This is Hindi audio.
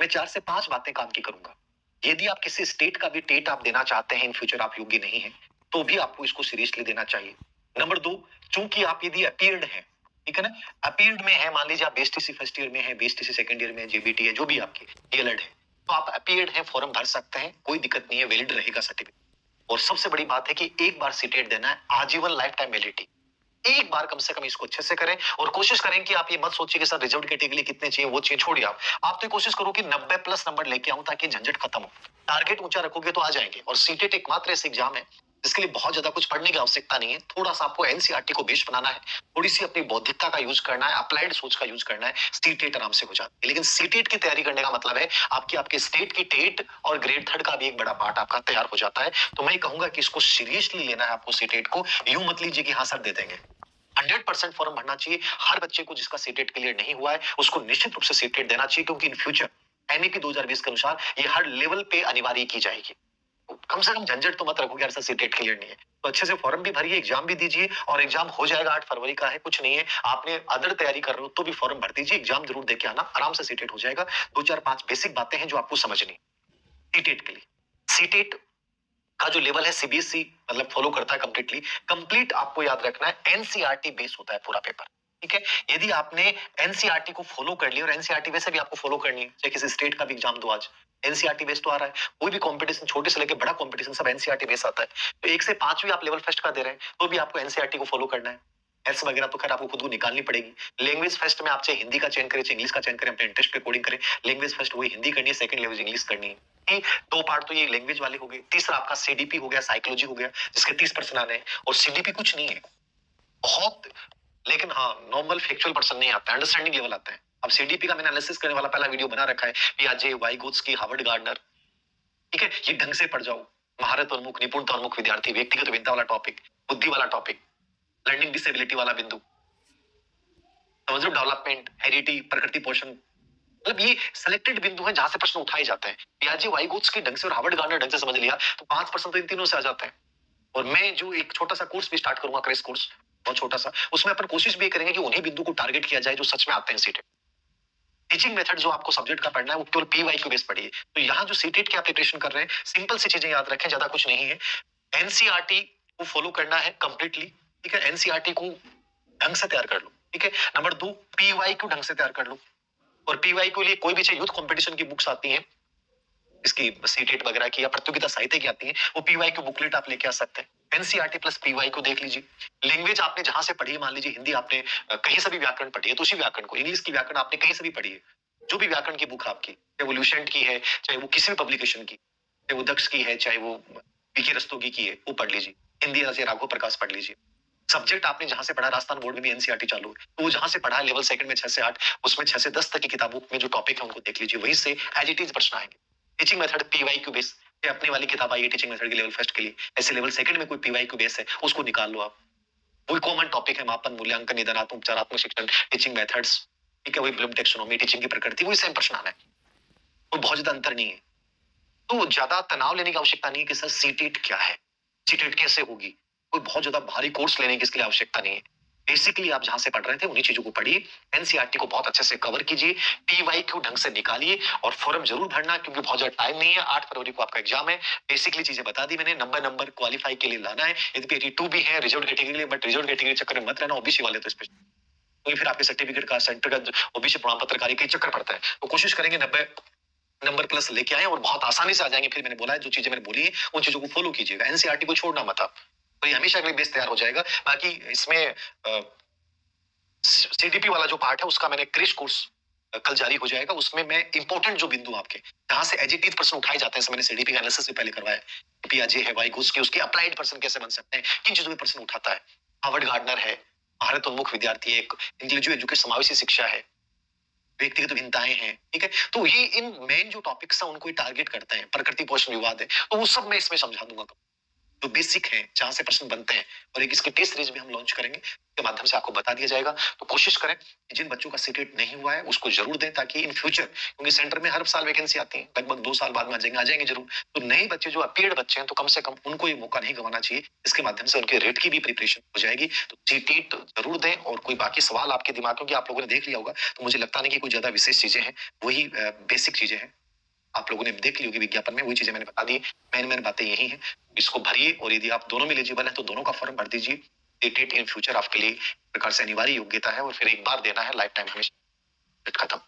मैं 4 से 5 बातें काम की करूँगा। यदि आप किसी स्टेट का भी टेट आप देना चाहते हैं, इन फ्यूचर आप योग्य नहीं हैं, तो भी आपको इसको सीरियसली देना चाहिए। नंबर 2, चूँकि आप यदि अपीयर्ड हैं, ठीक है ना? अपीयर्ड में है, मान लीजिए आप बीएसटीसी फर्स्ट ईयर में हैं, बीएसटीसी सेकंड ईयर में है, जेबीटी है, जो भी आपकी डीएलएड है, तो आप अपीयर्ड हैं, फॉर्म भर सकते हैं, कोई दिक्कत नहीं है, वैलिड रहेगा सर्टिफिकेट। और सबसे बड़ी बात है कि एक बार सीटेट देना है, आजीवन लाइफ टाइम वैलिडिटी। एक बार कम से कम इसको अच्छे से करें और कोशिश करें कि आप ये मत सोचिए कि सर रिजर्व कैटेगरी कितने चाहिए, वो चाहिए, छोड़िए आप तो कोशिश करो कि 90 प्लस नंबर लेके आऊं ताकि झंझट खत्म हो। टारगेट ऊंचा रखोगे तो आ जाएंगे। और सीटेट एकमात्र ऐसे एग्जाम है जिसके लिए बहुत ज्यादा कुछ पढ़ने की आवश्यकता नहीं है। थोड़ा सा आपको एनसीईआरटी को बेस बनाना है, थोड़ी सी अपनी बौद्धिकता का यूज करना है, अप्लाइड सोच का यूज करना है, सीटेट आराम से हो जाती है। लेकिन सीटेट की तैयारी करने का मतलब है आपकी आपके स्टेट की टेट और ग्रेड थर्ड का भी एक बड़ा पार्ट आपका तैयार हो जाता है। तो मैं कहूंगा कि इसको सीरियसली लेना है आपको सीटेट को। यूं मत लीजिए कि हाँ सर दे देंगे। 100% फॉर्म भरना चाहिए। हर बच्चे को जिसका सीटेट क्लियर नहीं हुआ है उसको निश्चित रूप से सीटेट देना चाहिए, क्योंकि इन फ्यूचर एनईपी 2020 के अनुसार ये हर लेवल पे अनिवार्य की जाएगी। तो कम से कम झंझट तो मत रखो कि यार सर सीटेट क्लियर नहीं है। तो अच्छे से फॉर्म भी भरिए, एग्जाम भी दीजिए, और एग्जाम हो जाएगा। 8 फरवरी का है, कुछ नहीं है। आपने अदर तैयारी कर रहे हो तो भी फॉर्म भर दीजिए, एग्जाम जरूर देके आना, आराम से सीटेट हो जाएगा। 2 4 5 बेसिक बातें हैं जो आपको समझनी सीटेट के लिए। सीटेट का जो लेवल है सीबीएसई मतलब फॉलो करता है कंप्लीटली। कंप्लीट आपको याद रखना है एनसीईआरटी बेस होता है पूरा पेपर, ठीक है? यदि आपने एनसीईआरटी को फॉलो कर लिया, और एनसीईआरटी वैसे भी आपको फॉलो करनी है, चाहे किसी स्टेट का भी एग्जाम दो, आज एनसीईआरटी बेस तो आ रहा है। कोई भी कंपटीशन छोटे से लेकर बड़ा कंपटीशन सब एनसीईआरटी बेस आता है। तो 1 से 5 भी आप लेवल फर्स्ट का दे रहे हैं तो भी आपको एनसीईआरटी को फॉलो करना है। एल्स वगैरह तो खैर आपको खुद को निकालनी पड़ेगी। लैंग्वेज फर्स्ट में आप चाहे हिंदी का चयन करें, चाहे इंग्लिश का चयन करें, अपने इंटरेस्ट पे कोडिंग करें। लैंग्वेज फर्स्ट वही हिंदी करनी है, सेकंड लैंग्वेज इंग्लिश करनी है। ठीक, 2 पार्ट तो ये लैंग्वेज वाले हो गए। तीसरा आपका सीडीपी हो गया, साइकोलॉजी हो गया, जिसके 30% आने हैं। और सीडीपी कुछ नहीं है बहुत, लेकिन हाँ नॉर्मल फैक्चुअल पर्सन नहीं आता है, अंडरस्टैंडिंग लेवल आता है। अब सीडीपी का मैंने एनालिसिस करने वाला पहला वीडियो बना रखा है, पियाजे, वाइगोत्स्की, हार्वर्ड गार्डनर, ठीक है? ये ढंग से पढ़ जाओ। महारत उन्मुख, निपुणता उन्मुख विद्यार्थी, व्यक्तिगत विद्या वाला टॉपिक, बुद्धि वाला टॉपिक, लर्निंग डिसेबिलिटी वाला बिंदु, समझ लो, डेवलपमेंट, हेरिटी, प्रकृति पोषण, मतलब ये सिलेक्टेड बिंदु हैं जहां से प्रश्न उठाए जाते हैं। पियाजे, वाइगोत्स्की ढंग से और हार्वर्ड गार्डनर ढंग से समझ लिया तो 5% तो इन तीनों से आ जाते हैं। और मैं जो एक छोटा सा कोर्स भी स्टार्ट करूंगा, क्रैश कोर्स, बहुत छोटा सा, उसमें अपन कोशिश भी करेंगे कि उन्हीं बिंदु को टारगेट किया जाए जो सच में आते हैं सीटेट। टीचिंग मेथड जो आपको सब्जेक्ट का पढ़ना है वो केवल पीवाईक्यू बेस पढ़िए। तो यहाँ जो सीटेट की आप प्रिपरेशन कर रहे हैं, सिंपल सी चीजें याद रखें, ज्यादा कुछ नहीं है। एनसीईआरटी को फॉलो करना है कंप्लीटली, ठीक है? एनसीईआरटी को ढंग से तैयार कर लो, ठीक है? नंबर 2, पीवाईक्यू ढंग से तैयार कर लो। और पीवाईक्यू के लिए कोई भी चाहिए यूथ कंपटीशन की बुक्स आती हैं, इसकी सीटेट वगैरह की या प्रतियोगिता साहित्य की आती है, वो पीवाईक्यू बुकलेट आप लेके आ सकते हैं। एनसीईआरटी प्लस पीवाईक्यू देख लीजिए। लैंग्वेज आपने जहां से पढ़ी है, मान लीजिए हिंदी आपने कहीं से भी व्याकरण पढ़ी है तो उसी व्याकरण को, इंग्लिश की व्याकरण आपने कहीं से भी पढ़ी है, जो भी व्याकरण की बुक आपकी, चाहे वो लुसेंट की है, चाहे वो किसी भी पब्लिकेशन की, चाहे वो दक्ष की है, चाहे वो पीके रस्तोगी की है, वो पढ़ लीजिए। हिंदी से राघव प्रकाश पढ़ लीजिए। सब्जेक्ट आपने जहां से पढ़ा, राजस्थान बोर्ड में भी एनसीईआरटी चालू है, तो वो जहां से पढ़ा है लेवल सेकंड में 6 से 8, उसमें 6 से 10 तक की किताबों में जो टॉपिक है उनको देख लीजिए, वहीं से एज इट इज प्रश्न आएंगे। टीचिंग मेथड पीवाईक्यू बेस, अपनी वाली किताब आई है टीचिंग मेथड के लेवल फर्स्ट के लिए, ऐसे लेवल सेकंड में कोई पीवाईक्यू बेस है उसको निकाल लो आप। वही कॉमन टॉपिक है, मापन, मूल्यांकन, निदानात्मक, उपचारात्मक शिक्षण, टीचिंग मेथड्स, ठीक है? वही ब्लूम टेक्सोनोमी, टीचिंग की प्रकृति, वही सेम प्रश्न आना है। कोई बहुत ज्यादा अंतर नहीं है। तो ज्यादा तनाव लेने की आवश्यकता नहीं है कि सर सीटेट क्या है, सीटेट कैसे होगी। कोई बहुत ज्यादा भारी कोर्स लेने की इसके लिए आवश्यकता नहीं है। बेसिकली आप जहां से पढ़ रहे थे उन्हीं चीजों को पढ़िए, एनसीईआरटी को बहुत अच्छे से कवर कीजिए, पीवाईक्यू ढंग से निकालिए, और फॉर्म जरूर भरना क्योंकि बहुत ज्यादा टाइम नहीं है। 8 फरवरी को आपका एग्जाम है। बेसिकली चीजें बता दी मैंने। नंबर क्वालिफाई के लिए लाना है, यदि 82 भी है रिजर्व कैटेगरी के लिए, बट रिजर्व कैटेगरी चक्कर में मत रहना, ओबीसी वाले तो स्पेशल, क्योंकि फिर आपके सर्टिफिकेट का सेंटर का ओबीसी प्रमाण पत्र कार्य कई चक्कर पड़ता है। तो कोशिश करेंगे 90 नंबर प्लस लेके आए और बहुत आसानी से आ जाएंगे। फिर मैंने बोला है जो चीजें मैंने बोली है उन चीजों को फॉलो कीजिएगा, एनसीईआरटी को छोड़ना मत आप, तो ये हमेशा के लिए बेस तैयार हो जाएगा। बाकी इसमें सीडीपी वाला जो पार्ट है उसका मैंने क्रैश कोर्स कल जारी हो जाएगा, उसमें मैं इंपॉर्टेंट जो बिंदु आपके जहां से एजिटेट पर्सन उठाए जाते हैं, मैंने सीडीपी का एनालिसिस भी पहले करवाया है। पियाजे है, वाइगोत्स्की, उसके अप्लाइड पर्सन कैसे बन सकते हैं, किन चीजों में पर्सन उठाता है। हार्वर्ड गार्डनर है, भारत उन्मुख विद्यार्थी है, इंक्लूसिव एजुकेशन समावेशी शिक्षा है, व्यक्तिगत भिन्नताएं हैं, ठीक है? तो ये इन मेन जो टॉपिक्स हैं उनको टारगेट करते हैं। प्रकृति पोषण विवाद है, तो वो सब मैं इसमें समझा दूंगा। जो बेसिक है, जहाँ से प्रश्न बनते हैं, और एक इसके टेस्ट सीरीज भी हम लॉन्च करेंगे, के माध्यम से आपको बता दिया जाएगा। तो कोशिश करें कि जिन बच्चों का सीटेट नहीं हुआ है उसको जरूर दें, ताकि इन फ्यूचर, क्योंकि सेंटर में हर साल वैकेंसी आती है, लगभग 2 साल बाद में आ जाएंगे जरूर। तो नए बच्चे जो अपीयर्ड बच्चे हैं, तो कम से कम उनको ये मौका नहीं गंवाना चाहिए। इसके माध्यम से उनके रेट की भी प्रिपरेशन हो जाएगी। तो सीटेट जरूर दें। और कोई बाकी सवाल आपके दिमाग में, कि आप लोगों ने देख लिया होगा, तो मुझे लगता नहीं कि कोई ज्यादा विशेष चीजें हैं, वही बेसिक चीजें हैं। आप लोगों ने देख ली होगी विज्ञापन में, वही चीजें मैंने बता दी। मेन बातें यही हैं। इसको भरिए, और यदि आप दोनों में एलिजिबल है तो दोनों का फॉर्म भर दीजिए। टेट इन फ्यूचर आपके लिए एक प्रकार से अनिवार्य योग्यता है, और फिर एक बार देना है, लाइफ टाइम हमेशा खत्म।